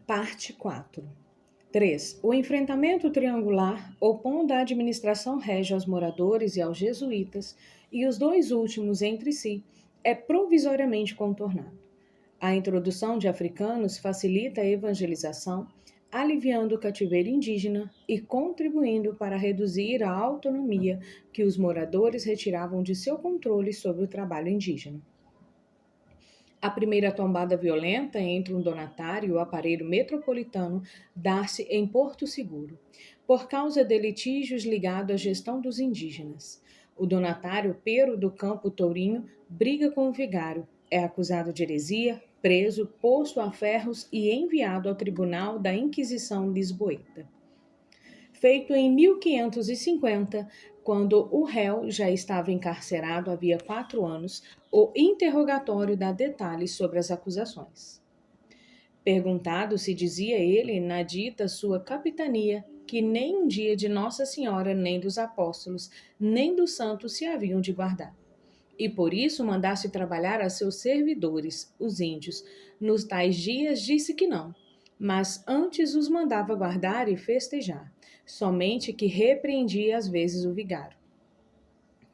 Parte 4. 3. O enfrentamento triangular, opondo a administração régia aos moradores e aos jesuítas, e os dois últimos entre si, é provisoriamente contornado. A introdução de africanos facilita a evangelização, aliviando o cativeiro indígena e contribuindo para reduzir a autonomia que os moradores retiravam de seu controle sobre o trabalho indígena. A primeira tombada violenta entre um donatário e o aparelho metropolitano dá-se em Porto Seguro, por causa de litígios ligados à gestão dos indígenas. O donatário Pero do Campo Tourinho briga com o vigário, é acusado de heresia, preso, posto a ferros e enviado ao Tribunal da Inquisição Lisboeta. Feito em 1550, quando o réu já estava encarcerado havia 4 anos, o interrogatório dá detalhes sobre as acusações. Perguntado se dizia ele, na dita sua capitania, que nem um dia de Nossa Senhora, nem dos apóstolos, nem dos santos se haviam de guardar. E por isso mandasse trabalhar a seus servidores, os índios. Nos tais dias disse que não, mas antes os mandava guardar e festejar, somente que repreendia às vezes o vigário.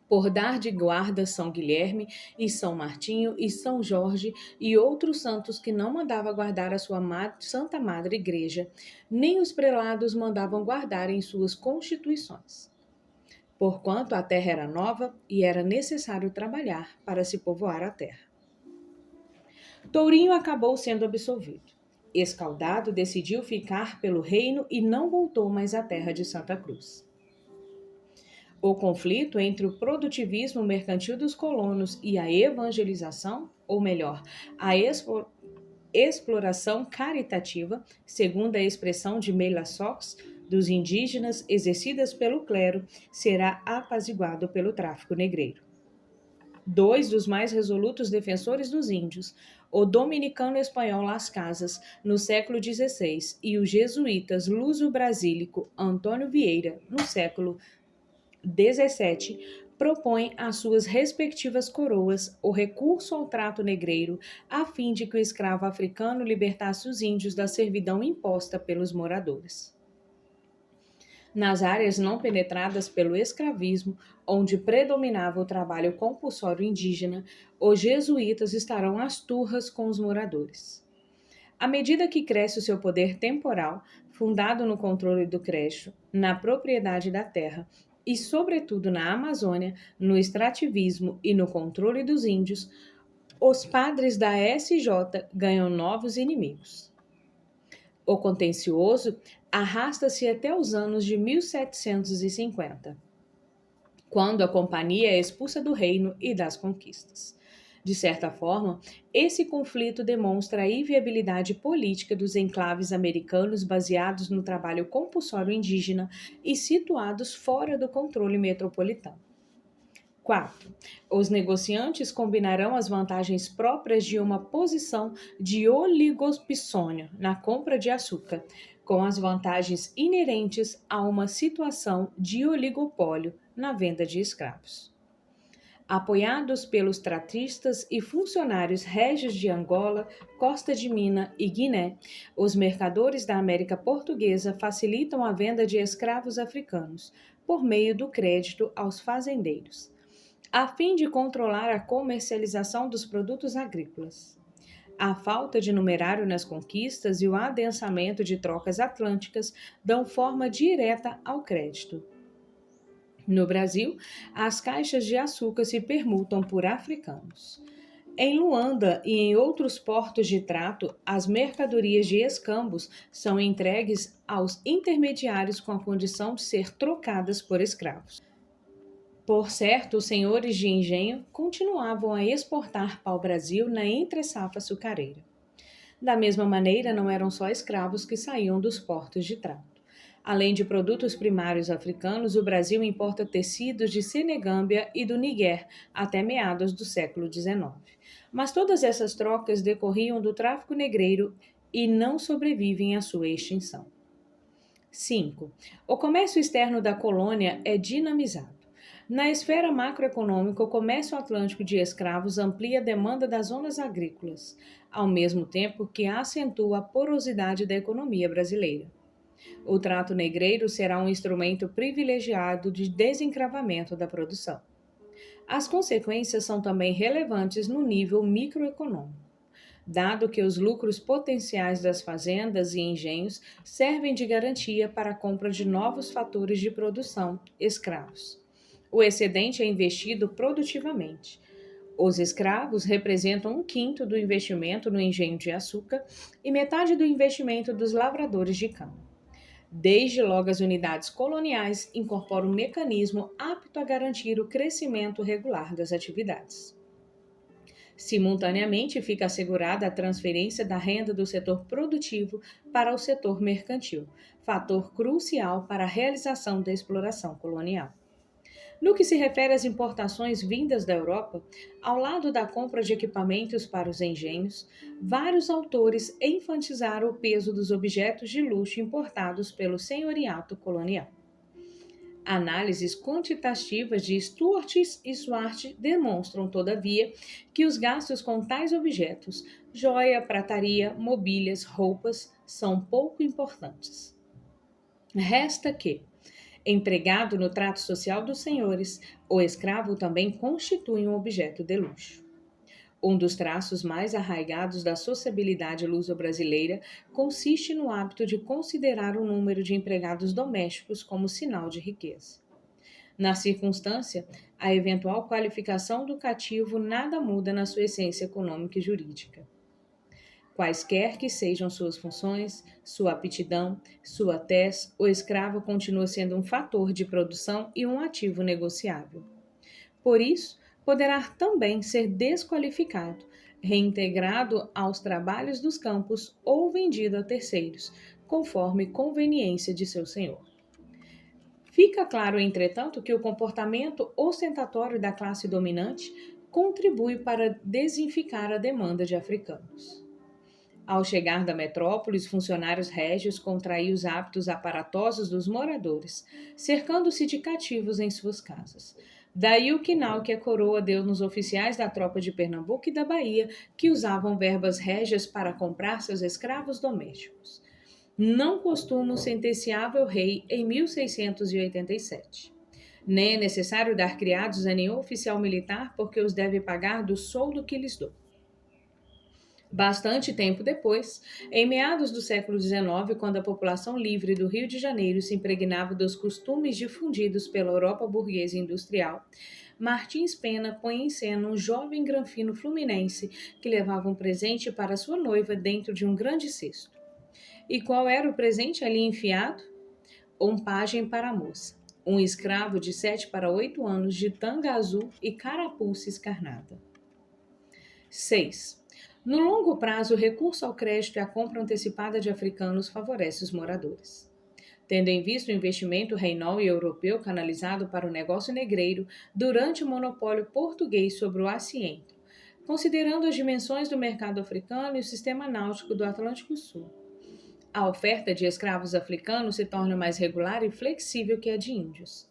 Por dar de guarda São Guilherme e São Martinho e São Jorge e outros santos que não mandava guardar a sua Santa Madre Igreja, nem os prelados mandavam guardar em suas constituições. Porquanto a terra era nova e era necessário trabalhar para se povoar a terra. Tourinho acabou sendo absolvido. Escaldado, decidiu ficar pelo reino e não voltou mais à terra de Santa Cruz. O conflito entre o produtivismo mercantil dos colonos e a evangelização, ou melhor, a exploração caritativa, segundo a expressão de Meila Sox, dos indígenas exercidas pelo clero, será apaziguado pelo tráfico negreiro. Dois dos mais resolutos defensores dos índios, o dominicano espanhol Las Casas, no século XVI, e os jesuítas luso-brasílico Antônio Vieira, no século XVII, propõem às suas respectivas coroas o recurso ao trato negreiro, a fim de que o escravo africano libertasse os índios da servidão imposta pelos moradores. Nas áreas não penetradas pelo escravismo, onde predominava o trabalho compulsório indígena, os jesuítas estarão às turras com os moradores. À medida que cresce o seu poder temporal, fundado no controle do crédito, na propriedade da terra e, sobretudo, na Amazônia, no extrativismo e no controle dos índios, os padres da SJ ganham novos inimigos. O contencioso arrasta-se até os anos de 1750, quando a companhia é expulsa do reino e das conquistas. De certa forma, esse conflito demonstra a inviabilidade política dos enclaves americanos baseados no trabalho compulsório indígena e situados fora do controle metropolitano. 4. Os negociantes combinarão as vantagens próprias de uma posição de oligopsônio na compra de açúcar, com as vantagens inerentes a uma situação de oligopólio na venda de escravos. Apoiados pelos tratistas e funcionários régios de Angola, Costa de Minas e Guiné, os mercadores da América Portuguesa facilitam a venda de escravos africanos, por meio do crédito aos fazendeiros, a fim de controlar a comercialização dos produtos agrícolas. A falta de numerário nas conquistas e o adensamento de trocas atlânticas dão forma direta ao crédito. No Brasil, as caixas de açúcar se permutam por africanos. Em Luanda e em outros portos de trato, as mercadorias de escambos são entregues aos intermediários com a condição de ser trocadas por escravos. Por certo, os senhores de engenho continuavam a exportar pau-brasil na entre-safra açucareira. Da mesma maneira, não eram só escravos que saíam dos portos de trato. Além de produtos primários africanos, o Brasil importa tecidos de Senegâmbia e do Níger até meados do século XIX. Mas todas essas trocas decorriam do tráfico negreiro e não sobrevivem à sua extinção. 5. O comércio externo da colônia é dinamizado. Na esfera macroeconômica, o comércio atlântico de escravos amplia a demanda das zonas agrícolas, ao mesmo tempo que acentua a porosidade da economia brasileira. O trato negreiro será um instrumento privilegiado de desencravamento da produção. As consequências são também relevantes no nível microeconômico, dado que os lucros potenciais das fazendas e engenhos servem de garantia para a compra de novos fatores de produção, escravos. O excedente é investido produtivamente. Os escravos representam um quinto do investimento no engenho de açúcar e metade do investimento dos lavradores de cana. Desde logo, as unidades coloniais incorporam um mecanismo apto a garantir o crescimento regular das atividades. Simultaneamente, fica assegurada a transferência da renda do setor produtivo para o setor mercantil, fator crucial para a realização da exploração colonial. No que se refere às importações vindas da Europa, ao lado da compra de equipamentos para os engenhos, vários autores enfatizaram o peso dos objetos de luxo importados pelo senhoriato colonial. Análises quantitativas de Stuart e Swart demonstram, todavia, que os gastos com tais objetos, joia, prataria, mobílias, roupas, são pouco importantes. Resta que, empregado no trato social dos senhores, o escravo também constitui um objeto de luxo. Um dos traços mais arraigados da sociabilidade luso-brasileira consiste no hábito de considerar o número de empregados domésticos como sinal de riqueza. Na circunstância, a eventual qualificação do cativo nada muda na sua essência econômica e jurídica. Quaisquer que sejam suas funções, sua aptidão, sua tez, o escravo continua sendo um fator de produção e um ativo negociável. Por isso, poderá também ser desqualificado, reintegrado aos trabalhos dos campos ou vendido a terceiros, conforme conveniência de seu senhor. Fica claro, entretanto, que o comportamento ostentatório da classe dominante contribui para desinficar a demanda de africanos. Ao chegar da metrópole, os funcionários régios contraíam os hábitos aparatosos dos moradores, cercando-se de cativos em suas casas. Daí o quinal que a coroa deu nos oficiais da tropa de Pernambuco e da Bahia, que usavam verbas régias para comprar seus escravos domésticos. Não costumo sentenciava o rei em 1687. Nem é necessário dar criados a nenhum oficial militar, porque os deve pagar do soldo que lhes dou. Bastante tempo depois, em meados do século XIX, quando a população livre do Rio de Janeiro se impregnava dos costumes difundidos pela Europa burguesa e industrial, Martins Pena põe em cena um jovem granfino fluminense que levava um presente para sua noiva dentro de um grande cesto. E qual era o presente ali enfiado? Um pajem para a moça, um escravo de 7 para 8 anos de tanga azul e carapuça escarnada. 6. No longo prazo, o recurso ao crédito e à compra antecipada de africanos favorece os moradores. Tendo em vista o investimento reinol e europeu canalizado para o negócio negreiro durante o monopólio português sobre o aciento, considerando as dimensões do mercado africano e o sistema náutico do Atlântico Sul, a oferta de escravos africanos se torna mais regular e flexível que a de índios.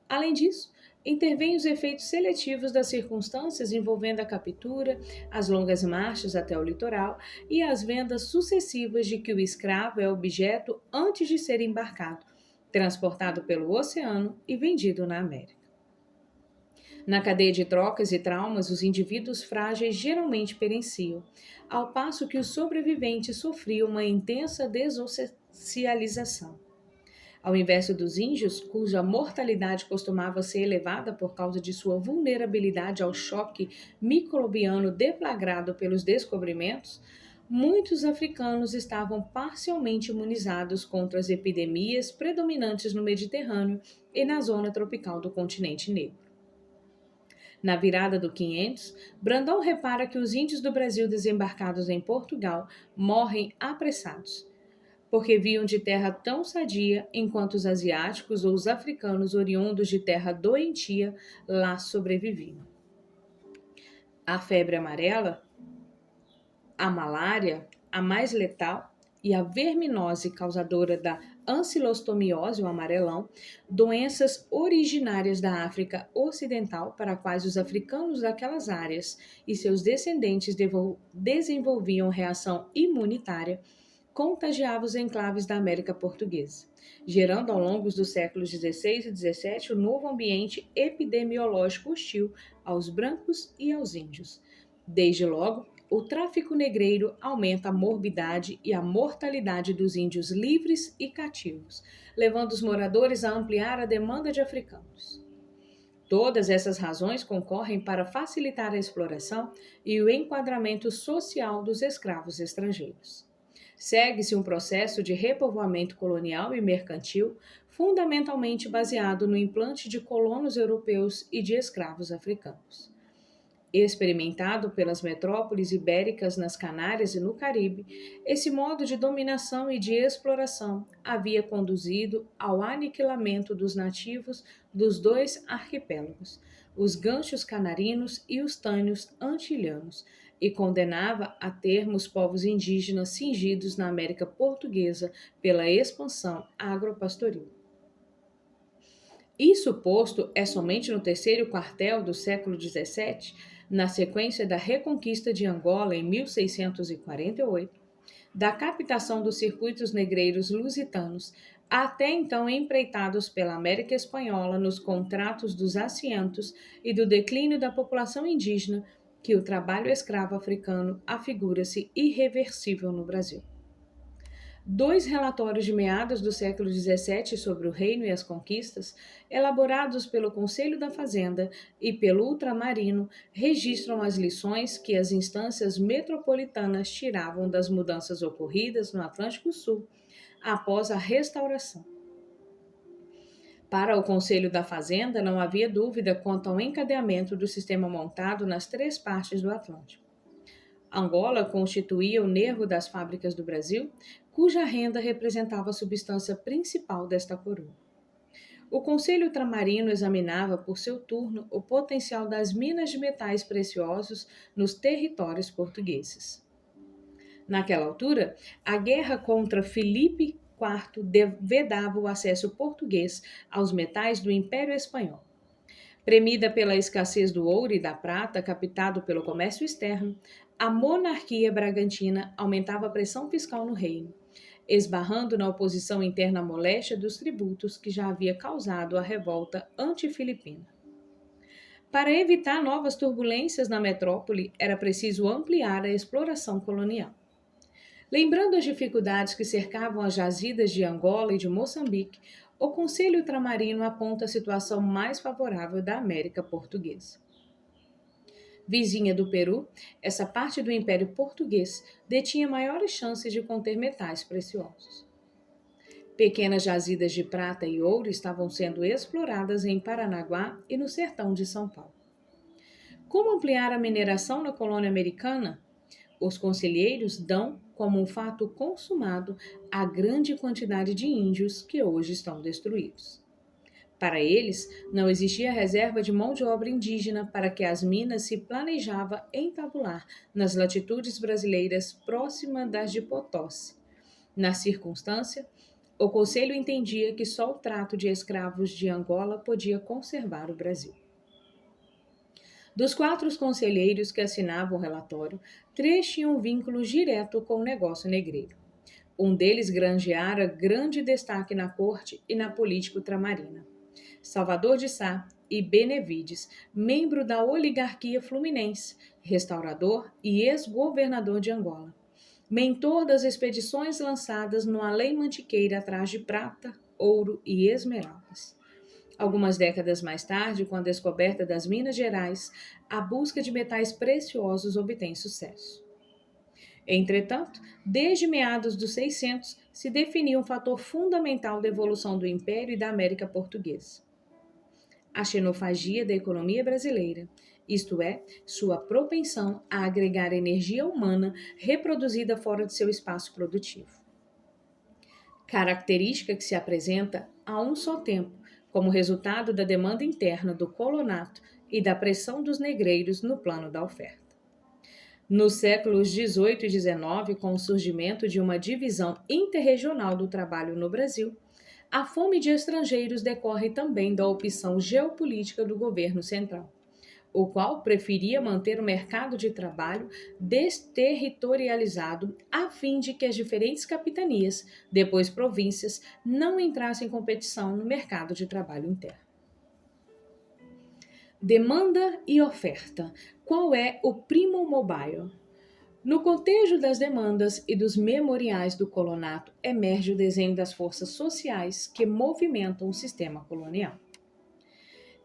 Além disso, intervêm os efeitos seletivos das circunstâncias envolvendo a captura, as longas marchas até o litoral e as vendas sucessivas de que o escravo é objeto antes de ser embarcado, transportado pelo oceano e vendido na América. Na cadeia de trocas e traumas, os indivíduos frágeis geralmente perenciam, ao passo que os sobreviventes sofriam uma intensa desossocialização. Ao inverso dos índios, cuja mortalidade costumava ser elevada por causa de sua vulnerabilidade ao choque microbiano deflagrado pelos descobrimentos, muitos africanos estavam parcialmente imunizados contra as epidemias predominantes no Mediterrâneo e na zona tropical do continente negro. Na virada do 500, Brandão repara que os índios do Brasil desembarcados em Portugal morrem apressados, porque viam de terra tão sadia, enquanto os asiáticos ou os africanos oriundos de terra doentia lá sobreviviam. A febre amarela, a malária, a mais letal, e a verminose causadora da ancilostomiose, o amarelão, doenças originárias da África Ocidental para quais os africanos daquelas áreas e seus descendentes desenvolviam reação imunitária, contagiava os enclaves da América Portuguesa, gerando ao longo dos séculos XVI e XVII um novo ambiente epidemiológico hostil aos brancos e aos índios. Desde logo, o tráfico negreiro aumenta a morbidade e a mortalidade dos índios livres e cativos, levando os moradores a ampliar a demanda de africanos. Todas essas razões concorrem para facilitar a exploração e o enquadramento social dos escravos estrangeiros. Segue-se um processo de repovoamento colonial e mercantil, fundamentalmente baseado no implante de colonos europeus e de escravos africanos. Experimentado pelas metrópoles ibéricas nas Canárias e no Caribe, esse modo de dominação e de exploração havia conduzido ao aniquilamento dos nativos dos dois arquipélagos, os ganchos canarinos e os tânios antilhanos, e condenava a termos povos indígenas cingidos na América Portuguesa pela expansão agropastoril. Isso posto é somente no terceiro quartel do século XVII, na sequência da reconquista de Angola em 1648, da captação dos circuitos negreiros lusitanos, até então empreitados pela América Espanhola nos contratos dos assentos e do declínio da população indígena, que o trabalho escravo africano afigura-se irreversível no Brasil. Dois relatórios de meados do século XVII sobre o reino e as conquistas, elaborados pelo Conselho da Fazenda e pelo Ultramarino, registram as lições que as instâncias metropolitanas tiravam das mudanças ocorridas no Atlântico Sul após a restauração. Para o Conselho da Fazenda, não havia dúvida quanto ao encadeamento do sistema montado nas três partes do Atlântico. Angola constituía o nervo das fábricas do Brasil, cuja renda representava a substância principal desta coroa. O Conselho Ultramarino examinava, por seu turno, o potencial das minas de metais preciosos nos territórios portugueses. Naquela altura, a guerra contra Filipe IV vedava o acesso português aos metais do Império Espanhol. Premida pela escassez do ouro e da prata captado pelo comércio externo, a monarquia bragantina aumentava a pressão fiscal no reino, esbarrando na oposição interna à moléstia dos tributos que já havia causado a revolta antifilipina. Para evitar novas turbulências na metrópole, era preciso ampliar a exploração colonial. Lembrando as dificuldades que cercavam as jazidas de Angola e de Moçambique, o Conselho Ultramarino aponta a situação mais favorável da América Portuguesa. Vizinha do Peru, essa parte do Império Português detinha maiores chances de conter metais preciosos. Pequenas jazidas de prata e ouro estavam sendo exploradas em Paranaguá e no sertão de São Paulo. Como ampliar a mineração na colônia americana? Os conselheiros dão como um fato consumado a grande quantidade de índios que hoje estão destruídos. Para eles, não existia reserva de mão de obra indígena para que as minas se planejava entabular nas latitudes brasileiras próximas das de Potosí. Na circunstância, o Conselho entendia que só o trato de escravos de Angola podia conservar o Brasil. Dos 4 conselheiros que assinavam o relatório, 3 tinham vínculos direto com o negócio negreiro. Um deles granjeara grande destaque na corte e na política ultramarina. Salvador de Sá e Benevides, membro da oligarquia fluminense, restaurador e ex-governador de Angola. Mentor das expedições lançadas no Além Mantiqueira atrás de prata, ouro e esmeraldas. Algumas décadas mais tarde, com a descoberta das Minas Gerais, a busca de metais preciosos obtém sucesso. Entretanto, desde meados dos 600, se definia um fator fundamental da evolução do Império e da América Portuguesa: a xenofagia da economia brasileira, isto é, sua propensão a agregar energia humana reproduzida fora de seu espaço produtivo. Característica que se apresenta a um só tempo como resultado da demanda interna do colonato e da pressão dos negreiros no plano da oferta. Nos séculos XVIII e XIX, com o surgimento de uma divisão interregional do trabalho no Brasil, a fome de estrangeiros decorre também da opção geopolítica do governo central, o qual preferia manter o mercado de trabalho desterritorializado a fim de que as diferentes capitanias, depois províncias, não entrassem em competição no mercado de trabalho interno. Demanda e oferta. Qual é o primo mobile? No cotejo das demandas e dos memoriais do colonato emerge o desenho das forças sociais que movimentam o sistema colonial.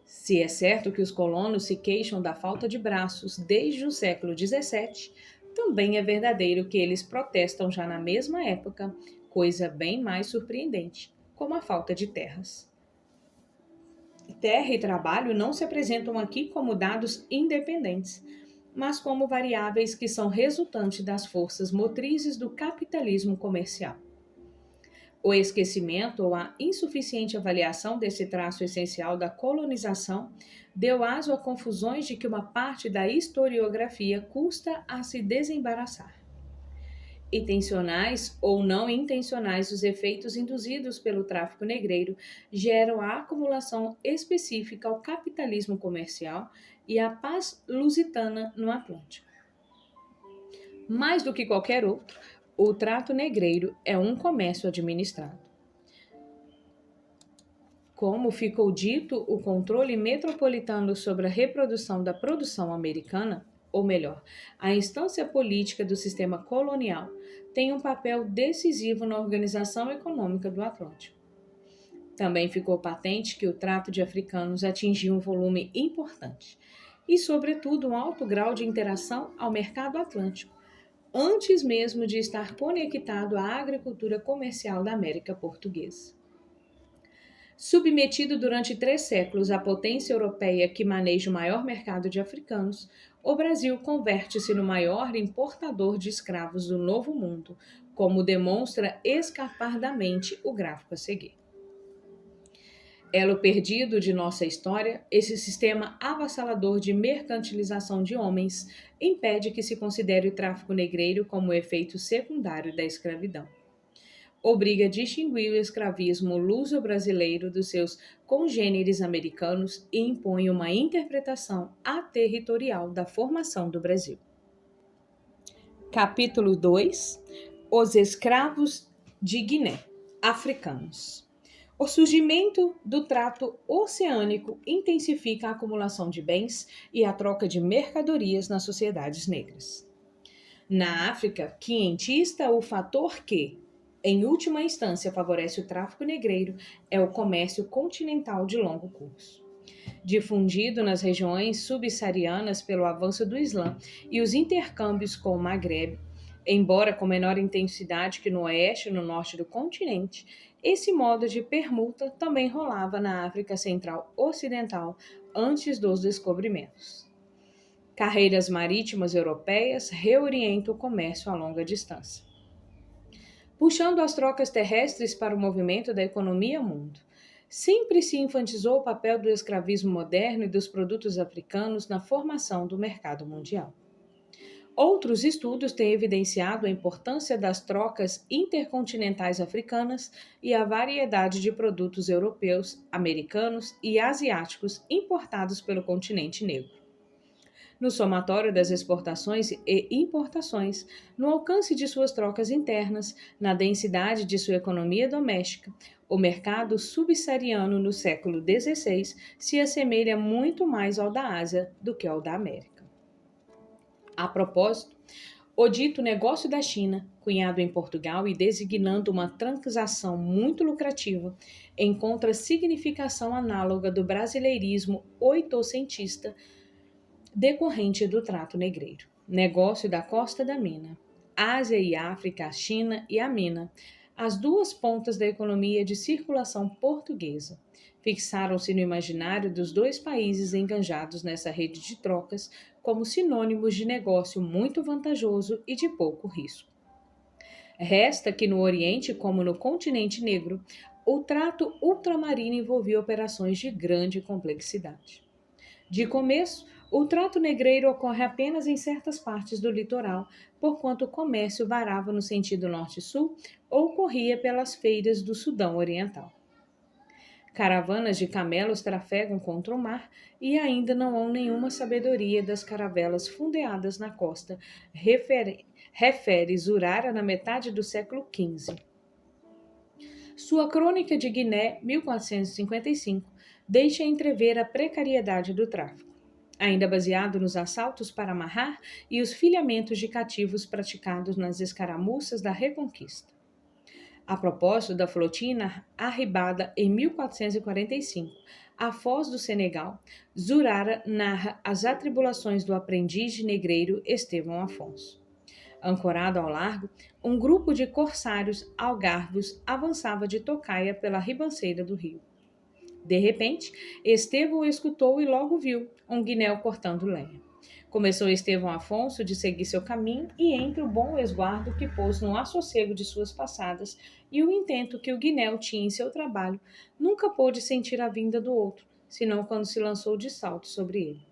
Se é certo que os colonos se queixam da falta de braços desde o século XVII, também é verdadeiro que eles protestam já na mesma época, coisa bem mais surpreendente, como a falta de terras. Terra e trabalho não se apresentam aqui como dados independentes, mas como variáveis que são resultantes das forças motrizes do capitalismo comercial. O esquecimento ou a insuficiente avaliação desse traço essencial da colonização deu aso a confusões de que uma parte da historiografia custa a se desembaraçar. Intencionais ou não intencionais, os efeitos induzidos pelo tráfico negreiro geram a acumulação específica ao capitalismo comercial e à paz lusitana no Atlântico. Mais do que qualquer outro, o trato negreiro é um comércio administrado. Como ficou dito, o controle metropolitano sobre a reprodução da produção americana, ou melhor, a instância política do sistema colonial, tem um papel decisivo na organização econômica do Atlântico. Também ficou patente que o trato de africanos atingia um volume importante e, sobretudo, um alto grau de interação ao mercado atlântico, antes mesmo de estar conectado à agricultura comercial da América Portuguesa. Submetido durante 3 séculos à potência europeia que maneja o maior mercado de africanos, o Brasil converte-se no maior importador de escravos do Novo Mundo, como demonstra escapardamente o gráfico a seguir. Elo perdido de nossa história, esse sistema avassalador de mercantilização de homens impede que se considere o tráfico negreiro como efeito secundário da escravidão. Obriga a distinguir o escravismo luso-brasileiro dos seus congêneres americanos e impõe uma interpretação aterritorial da formação do Brasil. Capítulo 2. Os escravos de Guiné, africanos. O surgimento do trato oceânico intensifica a acumulação de bens e a troca de mercadorias nas sociedades negras. Na África quientista, o fator que, em última instância, favorece o tráfico negreiro é o comércio continental de longo curso. Difundido nas regiões subsaarianas pelo avanço do Islã e os intercâmbios com o Maghreb, embora com menor intensidade que no oeste e no norte do continente, esse modo de permuta também rolava na África Central Ocidental antes dos descobrimentos. Carreiras marítimas europeias reorientam o comércio a longa distância, puxando as trocas terrestres para o movimento da economia mundo. Sempre se enfatizou o papel do escravismo moderno e dos produtos africanos na formação do mercado mundial. Outros estudos têm evidenciado a importância das trocas intercontinentais africanas e a variedade de produtos europeus, americanos e asiáticos importados pelo continente negro. No somatório das exportações e importações, no alcance de suas trocas internas, na densidade de sua economia doméstica, o mercado subsaariano no século XVI se assemelha muito mais ao da Ásia do que ao da América. A propósito, o dito negócio da China, cunhado em Portugal e designando uma transação muito lucrativa, encontra significação análoga do brasileirismo oitocentista decorrente do trato negreiro. Negócio da costa da mina. Ásia e África, a China e a mina, as duas pontas da economia de circulação portuguesa, fixaram-se no imaginário dos dois países enganjados nessa rede de trocas como sinônimos de negócio muito vantajoso e de pouco risco. Resta que no Oriente, como no continente negro, o trato ultramarino envolvia operações de grande complexidade. De começo, O trato negreiro ocorre apenas em certas partes do litoral, porquanto o comércio varava no sentido norte-sul ou corria pelas feiras do Sudão Oriental. Caravanas de camelos trafegam contra o mar e ainda não há nenhuma sabedoria das caravelas fundeadas na costa, refere Zurara na metade do século XV. Sua Crônica de Guiné, 1455, deixa entrever a precariedade do tráfico, ainda baseado nos assaltos para amarrar e os filhamentos de cativos praticados nas escaramuças da Reconquista. A propósito da flotina arribada em 1445 à Foz do Senegal, Zurara narra as atribulações do aprendiz negreiro Estevão Afonso. Ancorado ao largo, um grupo de corsários algarvios avançava de tocaia pela ribanceira do rio. De repente, Estevão escutou e logo viu um guinéu cortando lenha. Começou Estevão Afonso de seguir seu caminho e entre o bom esguardo que pôs no assossego de suas passadas e o intento que o guinéu tinha em seu trabalho, nunca pôde sentir a vinda do outro, senão quando se lançou de salto sobre ele.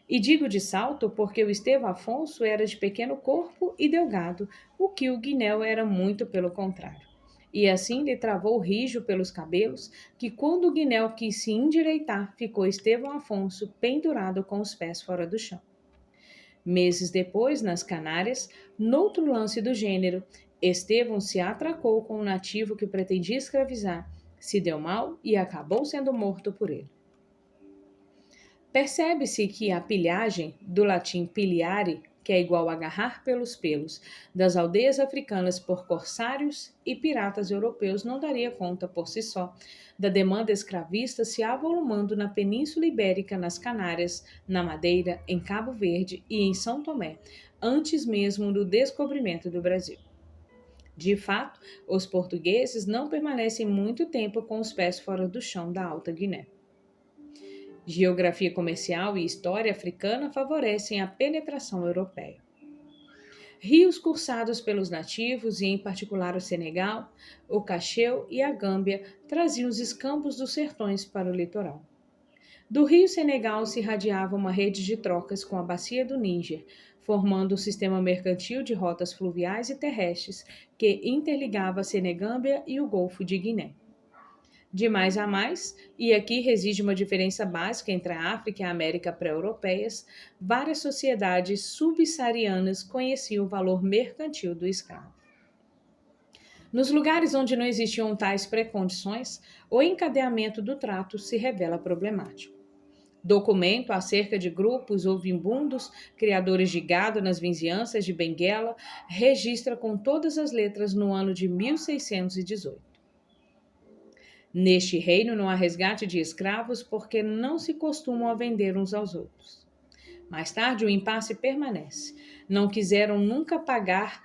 E digo de salto porque o Estevão Afonso era de pequeno corpo e delgado, o que o guinéu era muito pelo contrário. E assim lhe travou o rijo pelos cabelos, que quando o guinéu quis se endireitar, ficou Estevão Afonso pendurado com os pés fora do chão. Meses depois, nas Canárias, noutro lance do gênero, Estevão se atracou com um nativo que pretendia escravizar, se deu mal e acabou sendo morto por ele. Percebe-se que a pilhagem, do latim piliare, que é igual a agarrar pelos pelos, das aldeias africanas por corsários e piratas europeus não daria conta por si só da demanda escravista se avolumando na Península Ibérica, nas Canárias, na Madeira, em Cabo Verde e em São Tomé, antes mesmo do descobrimento do Brasil. De fato, os portugueses não permanecem muito tempo com os pés fora do chão da Alta Guiné. Geografia comercial e história africana favorecem a penetração europeia. Rios cursados pelos nativos, e em particular o Senegal, o Cacheu e a Gâmbia, traziam os escampos dos sertões para o litoral. Do rio Senegal se irradiava uma rede de trocas com a bacia do Níger, formando um sistema mercantil de rotas fluviais e terrestres que interligava a Senegâmbia e o Golfo de Guiné. De mais a mais, e aqui reside uma diferença básica entre a África e a América pré-europeias, várias sociedades subsaarianas conheciam o valor mercantil do escravo. Nos lugares onde não existiam tais precondições, o encadeamento do trato se revela problemático. Documento acerca de grupos ouvimbundos, criadores de gado nas vizinhanças de Benguela, registra com todas as letras no ano de 1618. Neste reino não há resgate de escravos porque não se costumam a vender uns aos outros. Mais tarde o impasse permanece. Não quiseram nunca pagar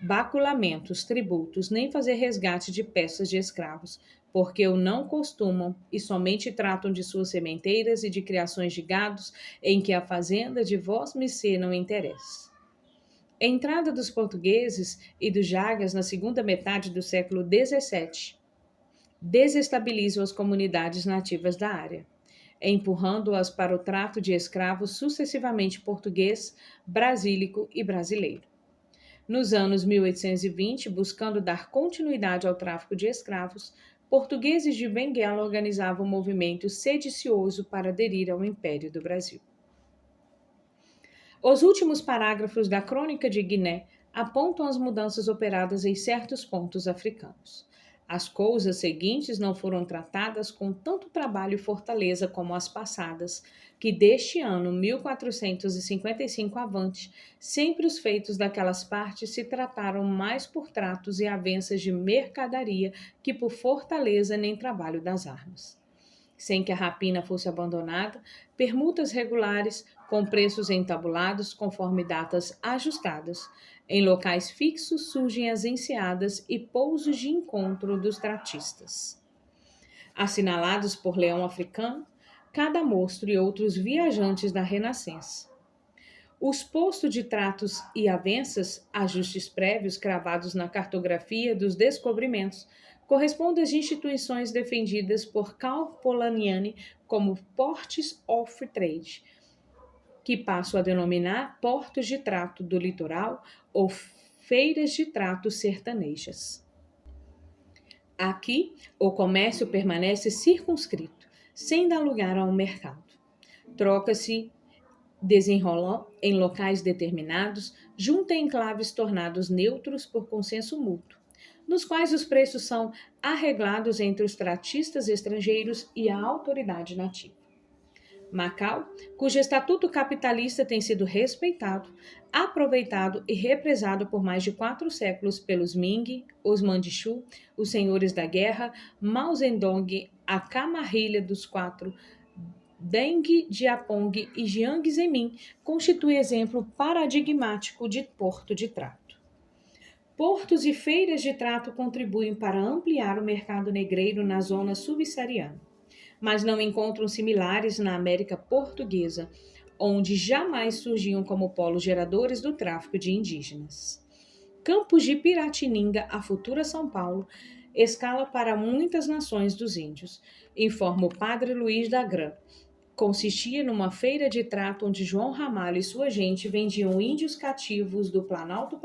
baculamentos, tributos, nem fazer resgate de peças de escravos, porque o não costumam e somente tratam de suas sementeiras e de criações de gados em que a fazenda de vós-missê não interessa. A entrada dos portugueses e dos jagas na segunda metade do século XVII desestabilizam as comunidades nativas da área, empurrando-as para o trato de escravos sucessivamente português, brasílico e brasileiro. Nos anos 1820, buscando dar continuidade ao tráfico de escravos, portugueses de Benguela organizavam um movimento sedicioso para aderir ao Império do Brasil. Os últimos parágrafos da Crônica de Guiné apontam as mudanças operadas em certos pontos africanos. As coisas seguintes não foram tratadas com tanto trabalho e fortaleza como as passadas, que deste ano 1455 avante, sempre os feitos daquelas partes se trataram mais por tratos e avanças de mercadaria que por fortaleza nem trabalho das armas. Sem que a rapina fosse abandonada, permutas regulares, com preços entabulados conforme datas ajustadas. Em locais fixos surgem as enseadas e pousos de encontro dos tratistas. Assinalados por leão africano, cada monstro e outros viajantes da Renascença. Os postos de tratos e avanças, ajustes prévios cravados na cartografia dos descobrimentos, correspondem às instituições defendidas por Karl Polanyi como Ports of Trade, que passam a denominar portos de trato do litoral ou feiras de trato sertanejas. Aqui, o comércio permanece circunscrito, sem dar lugar a um mercado. Troca-se desenrolam em locais determinados, junto a enclaves tornados neutros por consenso mútuo, nos quais os preços são arreglados entre os tratistas estrangeiros e a autoridade nativa. Macau, cujo estatuto capitalista tem sido respeitado, aproveitado e represado por mais de 4 séculos pelos Ming, os Mandichu, os senhores da guerra, Mao Zedong, a camarrilha dos quatro, Deng Xiaoping e Jiang Zemin, constitui exemplo paradigmático de porto de trato. Portos e feiras de trato contribuem para ampliar o mercado negreiro na zona subsaariana, mas não encontram similares na América Portuguesa, onde jamais surgiam como polos geradores do tráfico de indígenas. Campos de Piratininga, a futura São Paulo, escala para muitas nações dos índios, informa o padre Luiz da Gran. Consistia numa feira de trato onde João Ramalho e sua gente vendiam índios cativos do Planalto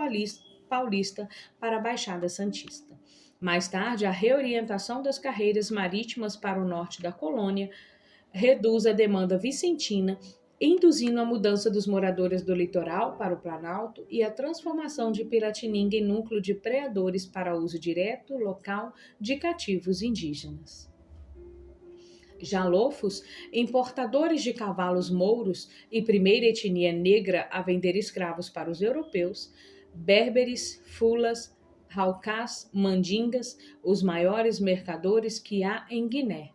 Paulista para a Baixada Santista. Mais tarde, a reorientação das carreiras marítimas para o norte da colônia reduz a demanda vicentina, induzindo a mudança dos moradores do litoral para o Planalto e a transformação de Piratininga em núcleo de predadores para uso direto local de cativos indígenas. Jalofos, importadores de cavalos mouros e primeira etnia negra a vender escravos para os europeus, berberes, fulas, Haukás, mandingas, os maiores mercadores que há em Guiné.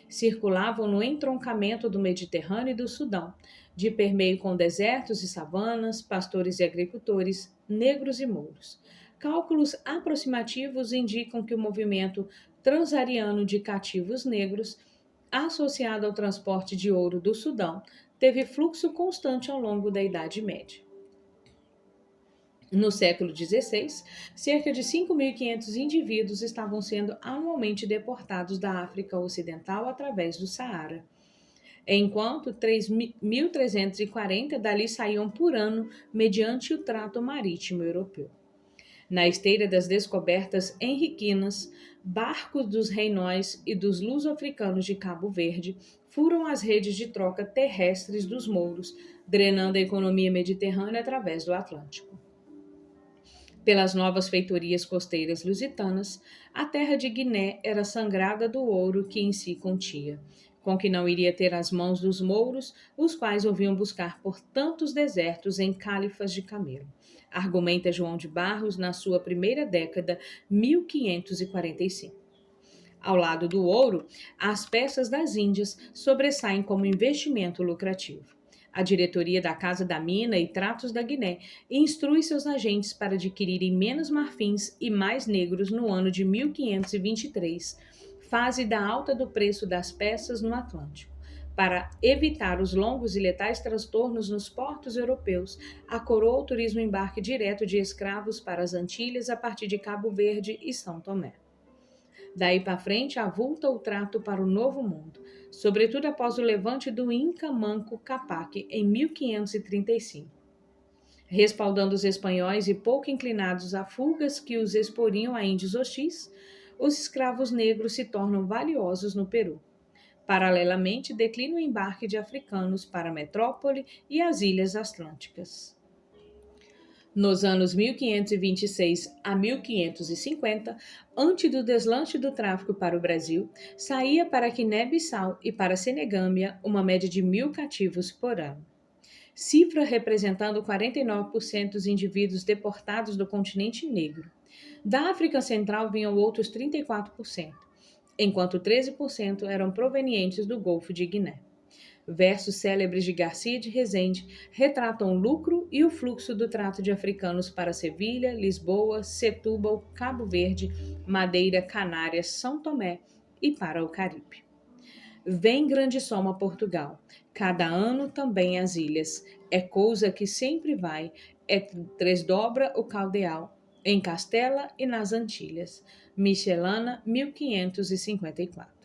Circulavam no entroncamento do Mediterrâneo e do Sudão, de permeio com desertos e savanas, pastores e agricultores, negros e mouros. Cálculos aproximativos indicam que o movimento transariano de cativos negros, associado ao transporte de ouro do Sudão, teve fluxo constante ao longo da Idade Média. No século XVI, cerca de 5.500 indivíduos estavam sendo anualmente deportados da África Ocidental através do Saara, enquanto 1.340 dali saíam por ano mediante o trato marítimo europeu. Na esteira das descobertas henriquinas, barcos dos reinóis e dos luso-africanos de Cabo Verde furam as redes de troca terrestres dos mouros, drenando a economia mediterrânea através do Atlântico. Pelas novas feitorias costeiras lusitanas, a terra de Guiné era sangrada do ouro que em si continha, com que não iria ter as mãos dos mouros, os quais ouviam buscar por tantos desertos em cálifas de camelo, argumenta João de Barros na sua primeira década, 1545. Ao lado do ouro, as peças das Índias sobressaem como investimento lucrativo. A diretoria da Casa da Mina e Tratos da Guiné instrui seus agentes para adquirirem menos marfins e mais negros no ano de 1523, fase da alta do preço das peças no Atlântico. Para evitar os longos e letais transtornos nos portos europeus, a coroa o turismo embarque direto de escravos para as Antilhas a partir de Cabo Verde e São Tomé. Daí para frente, avulta o trato para o Novo Mundo, sobretudo após o levante do Inca Manco Cápac em 1535. Respaldando os espanhóis e pouco inclinados a fugas que os exporiam a índios hostis, os escravos negros se tornam valiosos no Peru. Paralelamente, declina o embarque de africanos para a metrópole e as ilhas atlânticas. Nos anos 1526 a 1550, antes do deslanche do tráfico para o Brasil, saía para Guiné-Bissau e para Senegâmbia uma média de 1.000 cativos por ano. Cifra representando 49% dos indivíduos deportados do continente negro. Da África Central vinham outros 34%, enquanto 13% eram provenientes do Golfo de Guiné. Versos célebres de Garcia de Rezende retratam o lucro e o fluxo do trato de africanos para Sevilha, Lisboa, Setúbal, Cabo Verde, Madeira, Canárias, São Tomé e para o Caribe. Vem grande soma Portugal, cada ano também as ilhas, é coisa que sempre vai, é tresdobra o caldeal, em Castela e nas Antilhas. Michelana, 1554.